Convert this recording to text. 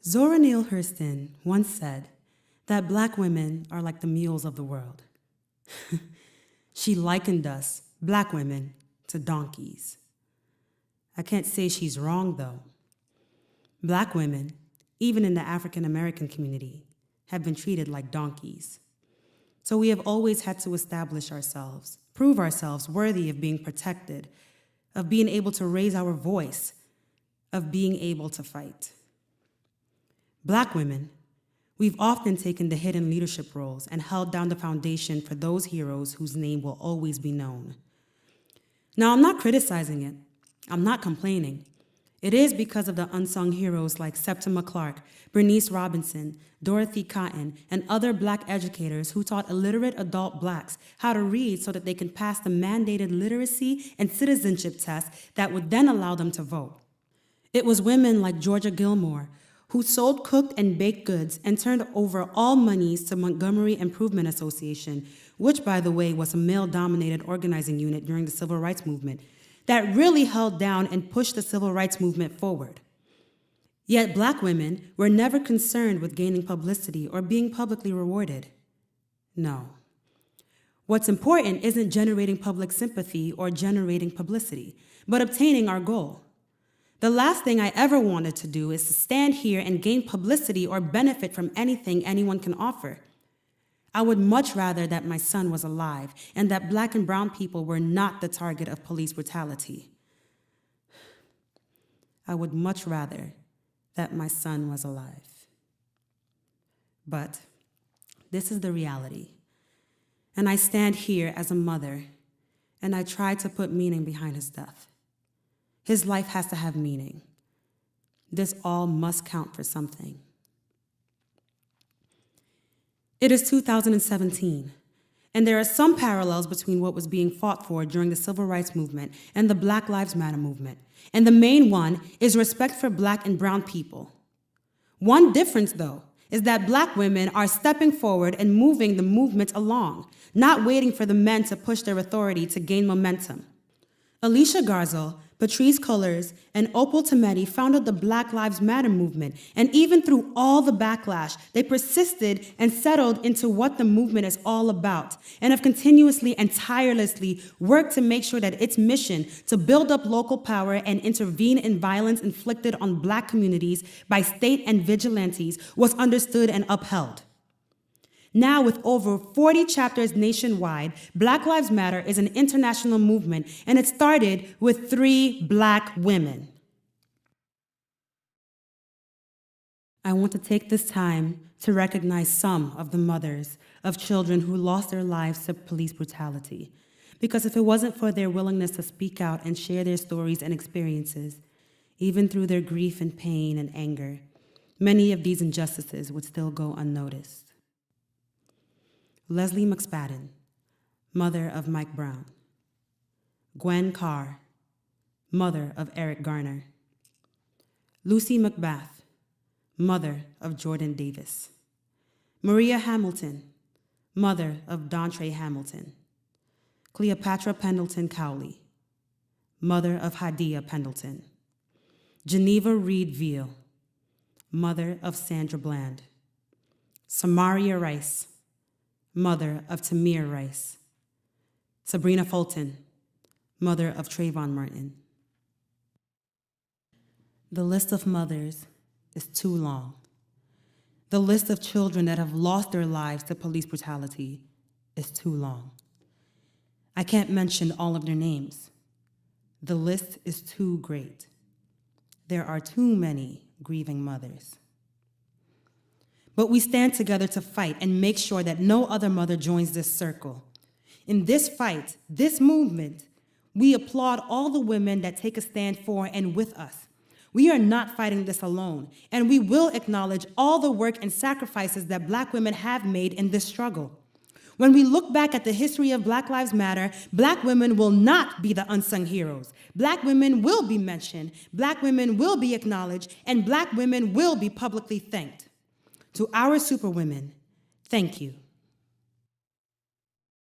Zora Neale Hurston once said that Black women are like the mules of the world. She likened us, Black women, to donkeys. I can't say she's wrong, though. Black women, even in the African American community, have been treated like donkeys. So we have always had to establish ourselves, prove ourselves worthy of being protected, of being able to raise our voice, of being able to fight. Black women, we've often taken the hidden leadership roles and held down the foundation for those heroes whose name will always be known. Now, I'm not criticizing it. I'm not complaining. It is because of the unsung heroes like Septima Clark, Bernice Robinson, Dorothy Cotton, and other Black educators who taught illiterate adult Blacks how to read so that they can pass the mandated literacy and citizenship tests that would then allow them to vote. It was women like Georgia Gilmore who sold cooked and baked goods and turned over all monies to Montgomery Improvement Association, which, by the way, was a male-dominated organizing unit during the Civil Rights Movement, that really held down and pushed the Civil Rights Movement forward. Yet Black women were never concerned with gaining publicity or being publicly rewarded. No. What's important isn't generating public sympathy or generating publicity, but obtaining our goal. The last thing I ever wanted to do is to stand here and gain publicity or benefit from anything anyone can offer. I would much rather that my son was alive and that Black and brown people were not the target of police brutality. I would much rather that my son was alive. But this is the reality. And I stand here as a mother, and I try to put meaning behind his death. His life has to have meaning. This all must count for something. It is 2017, and there are some parallels between what was being fought for during the Civil Rights Movement and the Black Lives Matter movement, and the main one is respect for Black and brown people. One difference, though, is that Black women are stepping forward and moving the movement along, not waiting for the men to push their authority to gain momentum. Alicia Garzel, Patrisse Cullors, and Opal Tometi founded the Black Lives Matter movement, and even through all the backlash, they persisted and settled into what the movement is all about, and have continuously and tirelessly worked to make sure that its mission to build up local power and intervene in violence inflicted on Black communities by state and vigilantes was understood and upheld. Now, with over 40 chapters nationwide, Black Lives Matter is an international movement, and it started with 3 Black women. I want to take this time to recognize some of the mothers of children who lost their lives to police brutality, because if it wasn't for their willingness to speak out and share their stories and experiences, even through their grief and pain and anger, many of these injustices would still go unnoticed. Leslie McSpadden, mother of Mike Brown. Gwen Carr, mother of Eric Garner. Lucy McBath, mother of Jordan Davis. Maria Hamilton, mother of Dontre Hamilton. Cleopatra Pendleton Cowley, mother of Hadia Pendleton. Geneva Reed Veal, mother of Sandra Bland. Samaria Rice, mother of Tamir Rice. Sabrina Fulton, mother of Trayvon Martin. The list of mothers is too long. The list of children that have lost their lives to police brutality is too long. I can't mention all of their names. The list is too great. There are too many grieving mothers. But we stand together to fight and make sure that no other mother joins this circle. In this fight, this movement, we applaud all the women that take a stand for and with us. We are not fighting this alone, and we will acknowledge all the work and sacrifices that Black women have made in this struggle. When we look back at the history of Black Lives Matter, Black women will not be the unsung heroes. Black women will be mentioned, Black women will be acknowledged, and Black women will be publicly thanked. To our superwomen, thank you.